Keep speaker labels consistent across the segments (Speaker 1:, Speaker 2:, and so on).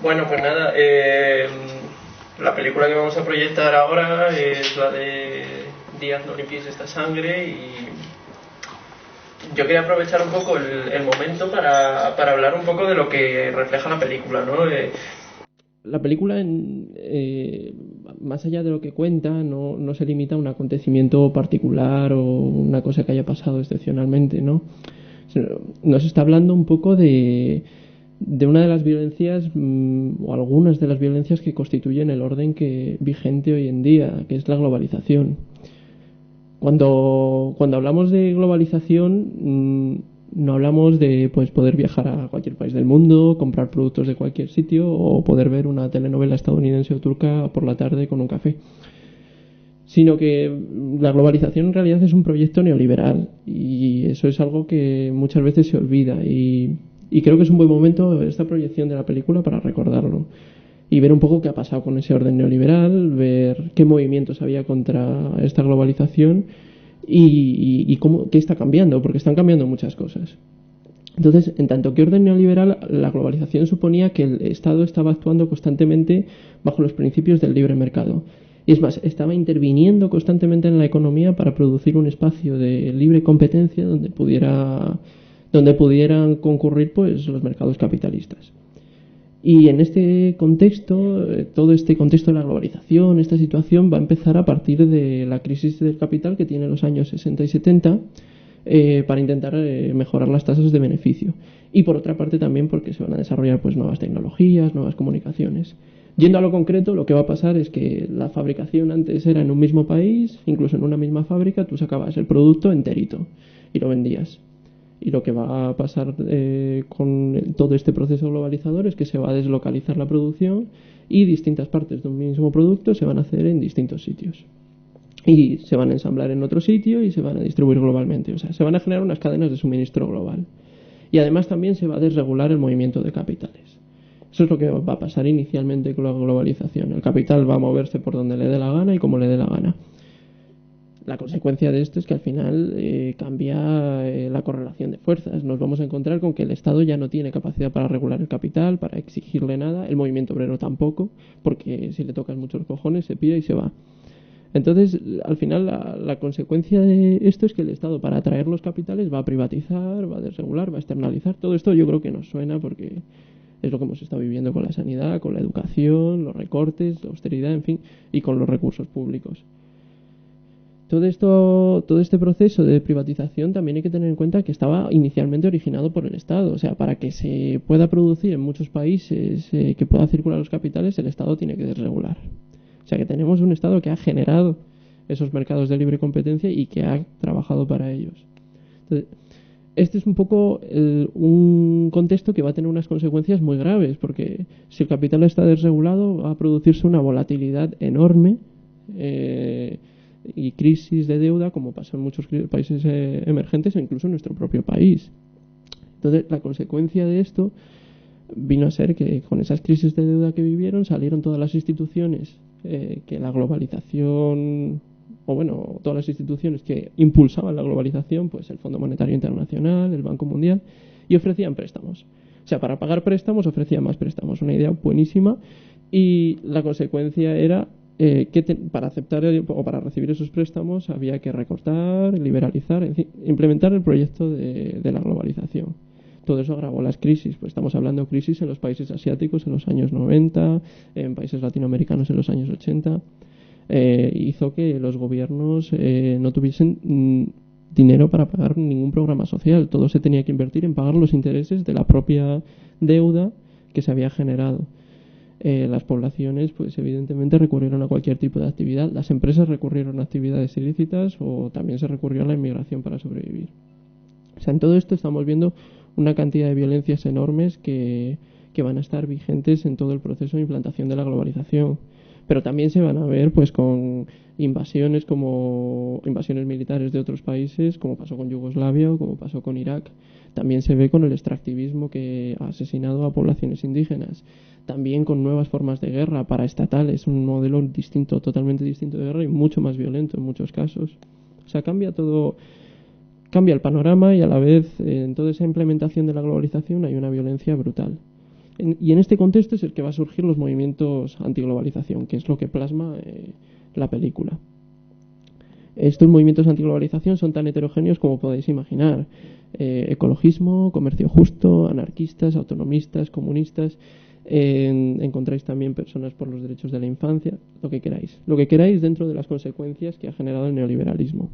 Speaker 1: Bueno, pues nada, la película que vamos a proyectar ahora es la de Díaz, no limpies esta sangre, y yo quería aprovechar un poco el momento para hablar un poco de lo que refleja la película, ¿no? La película, más allá de lo que cuenta, no se limita a un acontecimiento particular o una cosa que haya pasado excepcionalmente, ¿no? Nos está hablando un poco de una de las violencias, o algunas de las violencias que constituyen el orden vigente hoy en día, que es la globalización. Cuando hablamos de globalización, no hablamos de poder viajar a cualquier país del mundo, comprar productos de cualquier sitio o poder ver una telenovela estadounidense o turca por la tarde con un café, sino que la globalización en realidad es un proyecto neoliberal, y eso es algo que muchas veces se olvida, y creo que es un buen momento esta proyección de la película para recordarlo y ver un poco qué ha pasado con ese orden neoliberal, ver qué movimientos había contra esta globalización y qué está cambiando, porque están cambiando muchas cosas. Entonces, en tanto que orden neoliberal, la globalización suponía que el Estado estaba actuando constantemente bajo los principios del libre mercado. Y es más, estaba interviniendo constantemente en la economía para producir un espacio de libre competencia donde pudieran concurrir los mercados capitalistas. Y en este contexto, todo este contexto de la globalización, esta situación va a empezar a partir de la crisis del capital que tiene los años 60 y 70, para intentar mejorar las tasas de beneficio. Y por otra parte también porque se van a desarrollar nuevas tecnologías, nuevas comunicaciones. Yendo a lo concreto, lo que va a pasar es que la fabricación antes era en un mismo país, incluso en una misma fábrica, tú sacabas el producto enterito y lo vendías. Y lo que va a pasar con todo este proceso globalizador es que se va a deslocalizar la producción y distintas partes de un mismo producto se van a hacer en distintos sitios. Y se van a ensamblar en otro sitio y se van a distribuir globalmente. O sea, se van a generar unas cadenas de suministro global. Y además también se va a desregular el movimiento de capitales. Eso es lo que va a pasar inicialmente con la globalización. El capital va a moverse por donde le dé la gana y como le dé la gana. La consecuencia de esto es que al final cambia la correlación de fuerzas. Nos vamos a encontrar con que el Estado ya no tiene capacidad para regular el capital, para exigirle nada, el movimiento obrero tampoco, porque si le tocas muchos cojones se pira y se va. Entonces, al final, la consecuencia de esto es que el Estado, para atraer los capitales, va a privatizar, va a desregular, va a externalizar. Todo esto yo creo que nos suena porque es lo que hemos estado viviendo con la sanidad, con la educación, los recortes, la austeridad, en fin, y con los recursos públicos. Todo este proceso de privatización también hay que tener en cuenta que estaba inicialmente originado por el Estado. O sea, para que se pueda producir en muchos países, que pueda circular los capitales, el Estado tiene que desregular. O sea, que tenemos un Estado que ha generado esos mercados de libre competencia y que ha trabajado para ellos. Entonces, este es un poco un contexto que va a tener unas consecuencias muy graves, porque si el capital está desregulado va a producirse una volatilidad enorme y crisis de deuda, como pasó en muchos países emergentes e incluso en nuestro propio país. Entonces, la consecuencia de esto vino a ser que con esas crisis de deuda que vivieron salieron todas las instituciones que la globalización, o bueno, todas las instituciones que impulsaban la globalización, pues el Fondo Monetario Internacional, el Banco Mundial, y ofrecían préstamos. O sea, para pagar préstamos ofrecían más préstamos, una idea buenísima, y la consecuencia era para aceptar o para recibir esos préstamos había que recortar, liberalizar, en fin, implementar el proyecto de la globalización. Todo eso agravó las crisis, pues estamos hablando de crisis en los países asiáticos en los años 90, en países latinoamericanos en los años 80, hizo que los gobiernos no tuviesen dinero para pagar ningún programa social. Todo se tenía que invertir en pagar los intereses de la propia deuda que se había generado. Las poblaciones, pues evidentemente recurrieron a cualquier tipo de actividad. Las empresas recurrieron a actividades ilícitas o también se recurrió a la inmigración para sobrevivir. O sea, en todo esto estamos viendo una cantidad de violencias enormes que van a estar vigentes en todo el proceso de implantación de la globalización. Pero también se van a ver con invasiones militares de otros países, como pasó con Yugoslavia o como pasó con Irak. También se ve con el extractivismo que ha asesinado a poblaciones indígenas. También con nuevas formas de guerra paraestatales, un modelo distinto, totalmente distinto de guerra y mucho más violento en muchos casos. O sea, cambia el panorama y a la vez en toda esa implementación de la globalización hay una violencia brutal. Y en este contexto es el que va a surgir los movimientos antiglobalización, que es lo que plasma la película. Estos movimientos antiglobalización son tan heterogéneos como podéis imaginar. Ecologismo, comercio justo, anarquistas, autonomistas, comunistas. Encontráis también personas por los derechos de la infancia, lo que queráis. Lo que queráis dentro de las consecuencias que ha generado el neoliberalismo.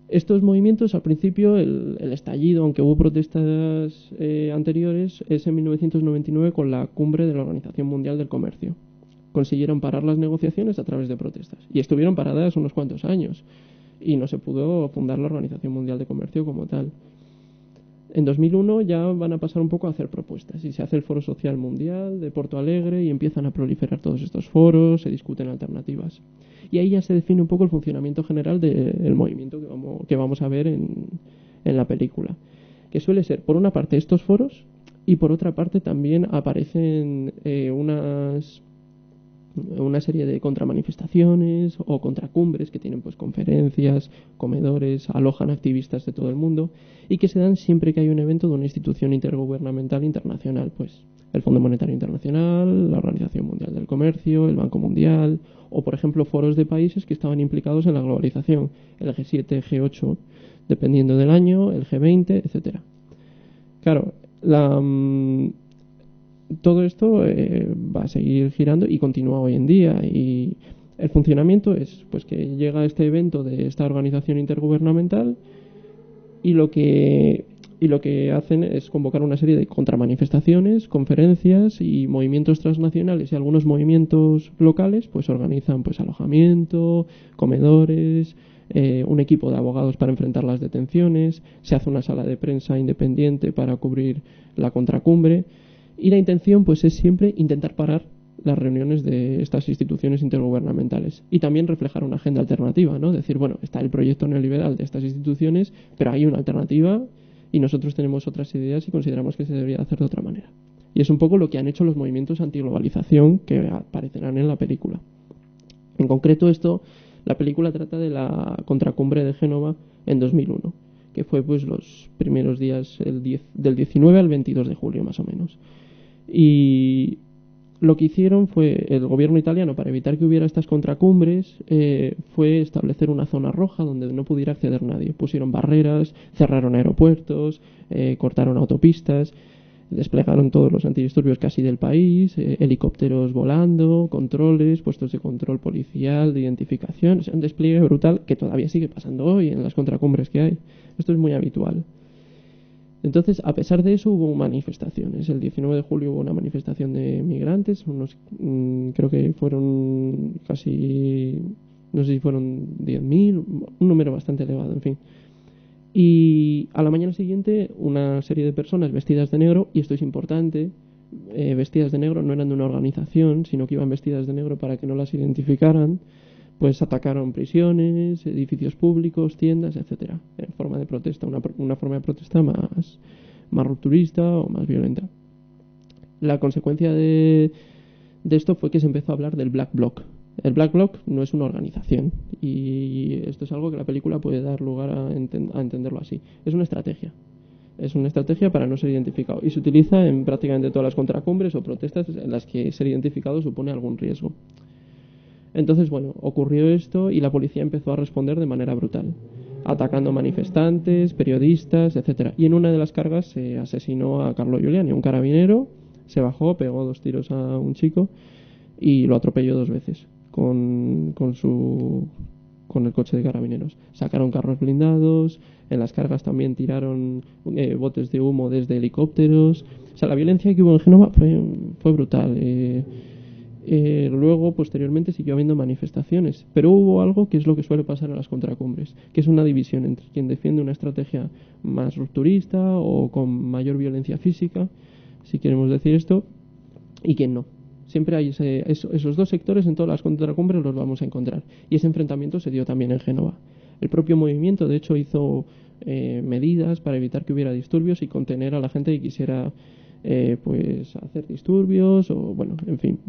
Speaker 1: Estos movimientos, al principio, el estallido, aunque hubo protestas anteriores, es en 1999 con la cumbre de la Organización Mundial del Comercio. Consiguieron parar las negociaciones a través de protestas. Y estuvieron paradas unos cuantos años. Y no se pudo fundar la Organización Mundial de Comercio como tal. En 2001 ya van a pasar un poco a hacer propuestas. Y se hace el Foro Social Mundial de Porto Alegre y empiezan a proliferar todos estos foros, se discuten alternativas. Y ahí ya se define un poco el funcionamiento general del movimiento que vamos a ver en la película. Que suele ser, por una parte, estos foros, y por otra parte también aparecen una serie de contramanifestaciones o contracumbres que tienen pues conferencias, comedores, alojan activistas de todo el mundo y que se dan siempre que hay un evento de una institución intergubernamental internacional, pues el Fondo Monetario Internacional, la Organización Mundial del Comercio, el Banco Mundial o por ejemplo foros de países que estaban implicados en la globalización, el G7, G8, dependiendo del año, el G20, etcétera. Claro, todo esto va a seguir girando y continúa hoy en día, y el funcionamiento es pues que llega este evento de esta organización intergubernamental y lo que hacen es convocar una serie de contramanifestaciones, conferencias y movimientos transnacionales, y algunos movimientos locales pues organizan pues alojamiento, comedores, un equipo de abogados para enfrentar las detenciones, se hace una sala de prensa independiente para cubrir la contracumbre. Y la intención pues es siempre intentar parar las reuniones de estas instituciones intergubernamentales y también reflejar una agenda alternativa, ¿no? Decir, bueno, está el proyecto neoliberal de estas instituciones, pero hay una alternativa y nosotros tenemos otras ideas y consideramos que se debería hacer de otra manera. Y es un poco lo que han hecho los movimientos antiglobalización que aparecerán en la película. En concreto la película trata de la contracumbre de Génova en 2001, que fue pues los primeros días del 19 al 22 de julio más o menos. Y lo que hicieron fue el gobierno italiano, para evitar que hubiera estas contracumbres, fue establecer una zona roja donde no pudiera acceder nadie. Pusieron barreras, cerraron aeropuertos, cortaron autopistas, desplegaron todos los antidisturbios casi del país, helicópteros volando, controles, puestos de control policial, de identificación. Es un despliegue brutal que todavía sigue pasando hoy en las contracumbres que hay. Esto es muy habitual. Entonces, a pesar de eso, hubo manifestaciones. El 19 de julio hubo una manifestación de migrantes, creo que fueron casi, no sé si fueron 10.000, un número bastante elevado, en fin. Y a la mañana siguiente, una serie de personas vestidas de negro, y esto es importante, vestidas de negro no eran de una organización, sino que iban vestidas de negro para que no las identificaran, pues atacaron prisiones, edificios públicos, tiendas, etcétera, en forma de protesta, una forma de protesta más rupturista o más violenta. La consecuencia de esto fue que se empezó a hablar del Black Bloc. El Black Bloc no es una organización, y esto es algo que la película puede dar lugar a entenderlo así. Es una estrategia. Es una estrategia para no ser identificado, y se utiliza en prácticamente todas las contracumbres o protestas en las que ser identificado supone algún riesgo. Entonces, bueno, ocurrió esto y la policía empezó a responder de manera brutal, atacando manifestantes, periodistas, etcétera. Y en una de las cargas se asesinó a Carlo Giuliani, un carabinero, se bajó, pegó 2 tiros a un chico y lo atropelló 2 veces con el coche de carabineros. Sacaron carros blindados, en las cargas también tiraron botes de humo desde helicópteros. O sea, la violencia que hubo en Génova fue brutal. Luego, posteriormente, siguió habiendo manifestaciones, pero hubo algo que es lo que suele pasar en las contracumbres, que es una división entre quien defiende una estrategia más rupturista o con mayor violencia física, si queremos decir esto, y quien no. Siempre hay esos dos sectores en todas las contracumbres, los vamos a encontrar, y ese enfrentamiento se dio también en Génova. El propio movimiento, de hecho, hizo medidas para evitar que hubiera disturbios y contener a la gente que quisiera pues hacer disturbios, o bueno, en fin.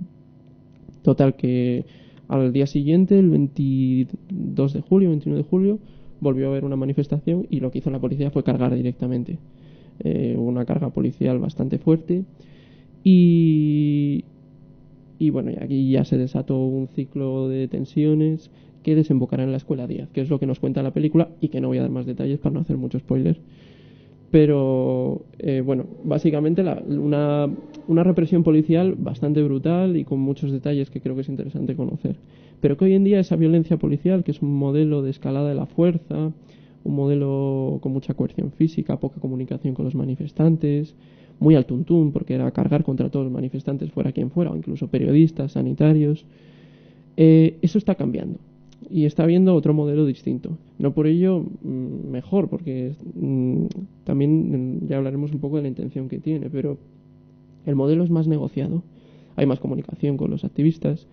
Speaker 1: Total, que al día siguiente, el 22 de julio, 29 de julio, volvió a haber una manifestación y lo que hizo la policía fue cargar directamente. Hubo una carga policial bastante fuerte Y, y bueno, y aquí ya se desató un ciclo de tensiones que desembocará en la Escuela Díaz, que es lo que nos cuenta la película y que no voy a dar más detalles para no hacer mucho spoiler. Pero bueno, básicamente una represión policial bastante brutal y con muchos detalles que creo que es interesante conocer. Pero que hoy en día esa violencia policial, que es un modelo de escalada de la fuerza, un modelo con mucha coerción física, poca comunicación con los manifestantes, muy al tuntún, porque era cargar contra todos los manifestantes, fuera quien fuera, o incluso periodistas, sanitarios, eso está cambiando. Y está habiendo otro modelo distinto. No por ello mejor, porque también ya hablaremos un poco de la intención que tiene, pero el modelo es más negociado. Hay más comunicación con los activistas,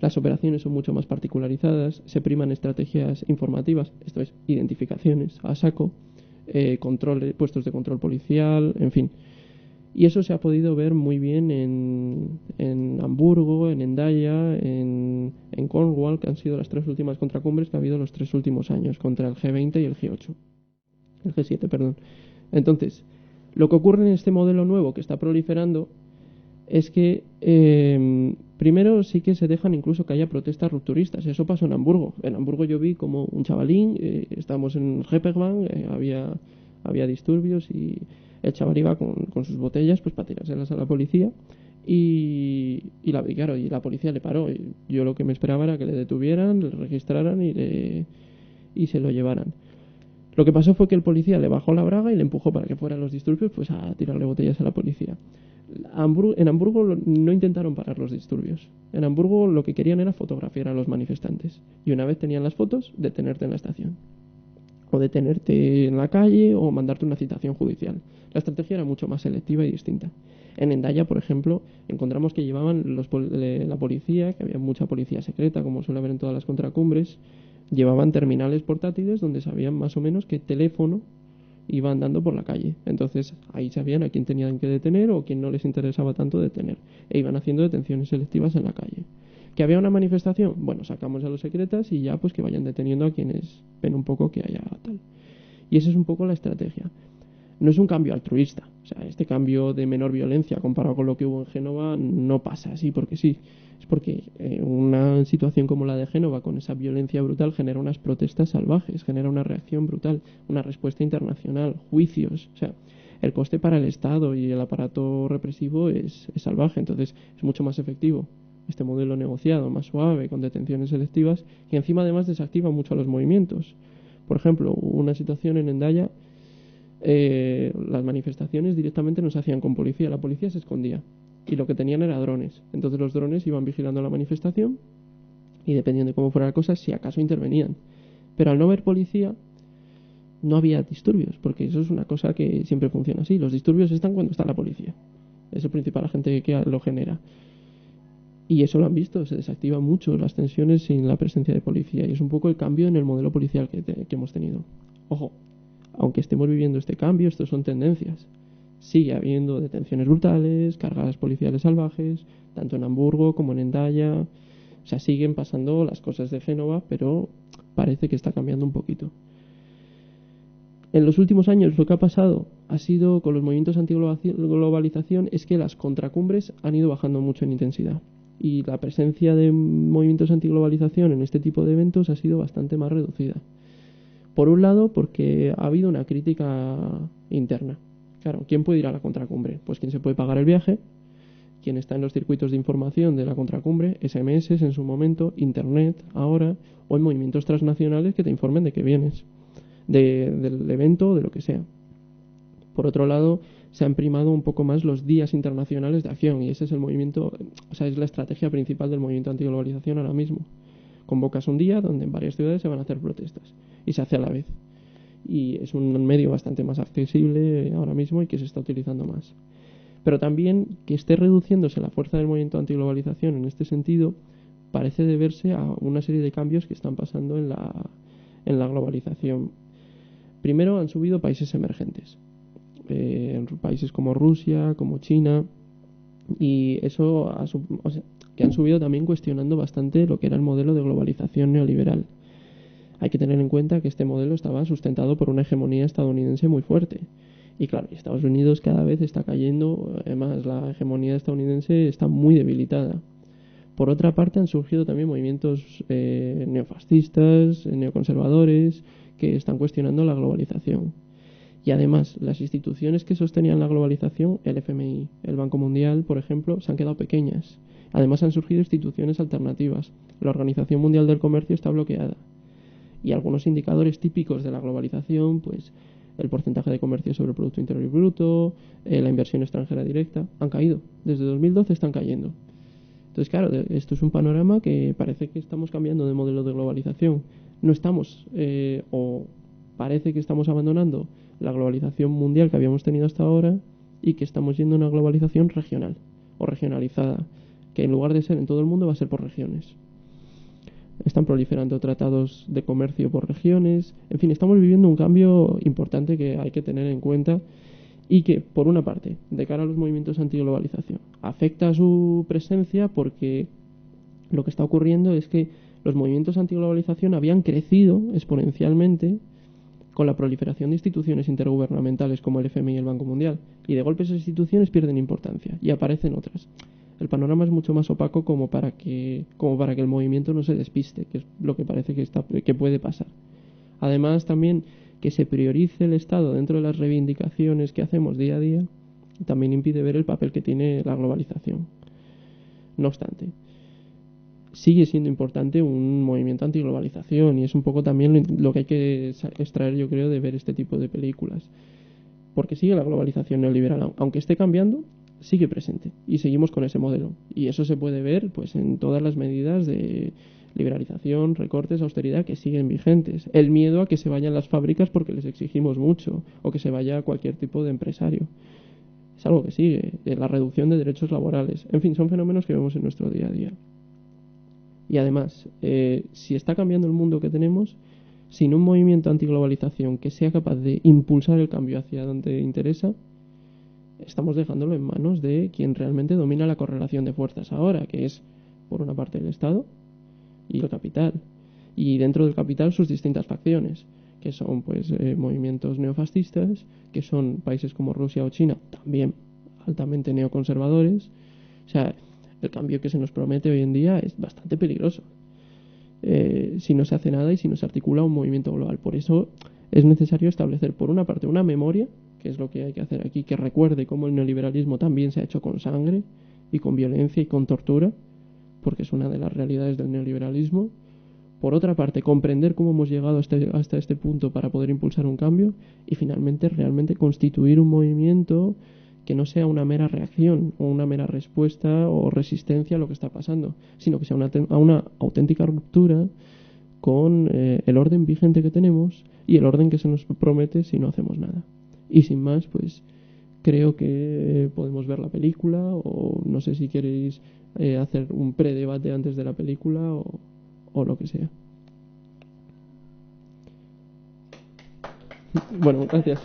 Speaker 1: las operaciones son mucho más particularizadas, se priman estrategias informativas, esto es, identificaciones a saco, puestos de control policial, en fin. Y eso se ha podido ver muy bien en Hamburgo, en Hendaya, en Cornwall, que han sido las 3 últimas contracumbres que ha habido los 3 últimos años, contra el G20 y el G8. El G7, perdón. Entonces, lo que ocurre en este modelo nuevo que está proliferando es que primero sí que se dejan incluso que haya protestas rupturistas. Eso pasó en Hamburgo. En Hamburgo yo vi como un chavalín, estábamos en Reeperbahn, había disturbios y el chaval iba con sus botellas pues para tirárselas a la policía claro, y la policía le paró. Y yo lo que me esperaba era que le detuvieran, le registraran y se lo llevaran. Lo que pasó fue que el policía le bajó la braga y le empujó para que fueran los disturbios pues a tirarle botellas a la policía. En Hamburgo no intentaron parar los disturbios. En Hamburgo lo que querían era fotografiar a los manifestantes. Y una vez tenían las fotos, detenerte en la estación. O detenerte en la calle o mandarte una citación judicial. La estrategia era mucho más selectiva y distinta. En Hendaya, por ejemplo, encontramos que llevaban la policía, que había mucha policía secreta, como suele haber en todas las contracumbres, llevaban terminales portátiles donde sabían más o menos qué teléfono iba andando por la calle. Entonces ahí sabían a quién tenían que detener o quién no les interesaba tanto detener. E iban haciendo detenciones selectivas en la calle. ¿Que había una manifestación? Bueno, sacamos a los secretas y ya pues que vayan deteniendo a quienes ven un poco que haya tal. Y esa es un poco la estrategia. No es un cambio altruista. O sea, este cambio de menor violencia comparado con lo que hubo en Génova no pasa así porque sí. Es porque una situación como la de Génova, con esa violencia brutal, genera unas protestas salvajes, genera una reacción brutal, una respuesta internacional, juicios. O sea, el coste para el Estado y el aparato represivo es salvaje, entonces es mucho más efectivo este modelo negociado, más suave, con detenciones selectivas, y encima además desactiva mucho a los movimientos. Por ejemplo, hubo una situación en Hendaya, las manifestaciones directamente no se hacían con policía, la policía se escondía y lo que tenían era drones. Entonces los drones iban vigilando la manifestación y dependiendo de cómo fuera la cosa, si acaso intervenían. Pero al no ver policía, no había disturbios, porque eso es una cosa que siempre funciona así. Los disturbios están cuando está la policía. Es el principal agente que lo genera. Y eso lo han visto, se desactivan mucho las tensiones sin la presencia de policía. Y es un poco el cambio en el modelo policial que hemos tenido. Ojo, aunque estemos viviendo este cambio, estos son tendencias. Sigue habiendo detenciones brutales, cargadas policiales salvajes, tanto en Hamburgo como en Hendaya. O sea, siguen pasando las cosas de Génova, pero parece que está cambiando un poquito. En los últimos años lo que ha pasado ha sido, con los movimientos antiglobalización, es que las contracumbres han ido bajando mucho en intensidad. Y la presencia de movimientos antiglobalización en este tipo de eventos ha sido bastante más reducida. Por un lado, porque ha habido una crítica interna. Claro, ¿quién puede ir a la contracumbre? Pues quien se puede pagar el viaje, quien está en los circuitos de información de la contracumbre, SMS en su momento, Internet ahora, o en movimientos transnacionales que te informen de que vienes, del evento, de lo que sea. Por otro lado, se han primado un poco más los días internacionales de acción y ese es el movimiento, o sea, es la estrategia principal del movimiento antiglobalización ahora mismo. Convocas un día donde en varias ciudades se van a hacer protestas y se hace a la vez. Y es un medio bastante más accesible ahora mismo y que se está utilizando más. Pero también que esté reduciéndose la fuerza del movimiento antiglobalización en este sentido parece deberse a una serie de cambios que están pasando en la globalización. Primero han subido países emergentes. En países como Rusia, como China, y eso que han subido también cuestionando bastante lo que era el modelo de globalización neoliberal. Hay que tener en cuenta que este modelo estaba sustentado por una hegemonía estadounidense muy fuerte Y claro, Estados Unidos cada vez está cayendo, además la hegemonía estadounidense está muy debilitada. Por otra parte, han surgido también movimientos neofascistas, neoconservadores, que están cuestionando la globalización. Y además, las instituciones que sostenían la globalización, el FMI, el Banco Mundial, por ejemplo, se han quedado pequeñas. Además, han surgido instituciones alternativas. La Organización Mundial del Comercio está bloqueada. Y algunos indicadores típicos de la globalización, pues el porcentaje de comercio sobre el Producto Interior Bruto, la inversión extranjera directa, han caído. Desde 2012 están cayendo. Entonces, claro, esto es un panorama que parece que estamos cambiando de modelo de globalización. No estamos, o parece que estamos abandonando la globalización mundial que habíamos tenido hasta ahora y que estamos yendo a una globalización regional o regionalizada, que en lugar de ser en todo el mundo va a ser por regiones. Están proliferando tratados de comercio por regiones. En fin, estamos viviendo un cambio importante que hay que tener en cuenta y que, por una parte, de cara a los movimientos antiglobalización, afecta a su presencia porque lo que está ocurriendo es que los movimientos antiglobalización habían crecido exponencialmente con la proliferación de instituciones intergubernamentales como el FMI y el Banco Mundial, y de golpe esas instituciones pierden importancia y aparecen otras. El panorama es mucho más opaco como para que el movimiento no se despiste, que es lo que parece que puede pasar. Además, también que se priorice el Estado dentro de las reivindicaciones que hacemos día a día también impide ver el papel que tiene la globalización. No obstante, sigue siendo importante un movimiento antiglobalización y es un poco también lo que hay que extraer, yo creo, de ver este tipo de películas. Porque sigue la globalización neoliberal, aunque esté cambiando, sigue presente y seguimos con ese modelo. Y eso se puede ver pues en todas las medidas de liberalización, recortes, austeridad que siguen vigentes. El miedo a que se vayan las fábricas porque les exigimos mucho o que se vaya cualquier tipo de empresario. Es algo que sigue. La reducción de derechos laborales. En fin, son fenómenos que vemos en nuestro día a día. Y además, si está cambiando el mundo que tenemos, sin un movimiento antiglobalización que sea capaz de impulsar el cambio hacia donde interesa, estamos dejándolo en manos de quien realmente domina la correlación de fuerzas ahora, que es, por una parte, el Estado y el capital. Y dentro del capital sus distintas facciones, que son pues movimientos neofascistas, que son países como Rusia o China, también altamente neoconservadores. O sea, el cambio que se nos promete hoy en día es bastante peligroso. Si no se hace nada y si no se articula un movimiento global. Por eso es necesario establecer, por una parte, una memoria, que es lo que hay que hacer aquí, que recuerde cómo el neoliberalismo también se ha hecho con sangre y con violencia y con tortura, porque es una de las realidades del neoliberalismo. Por otra parte, comprender cómo hemos llegado hasta este punto para poder impulsar un cambio y finalmente realmente constituir un movimiento que no sea una mera reacción o una mera respuesta o resistencia a lo que está pasando, sino que sea una auténtica ruptura con el orden vigente que tenemos y el orden que se nos promete si no hacemos nada. Y sin más, pues creo que podemos ver la película o no sé si queréis hacer un predebate antes de la película o lo que sea. Bueno, gracias.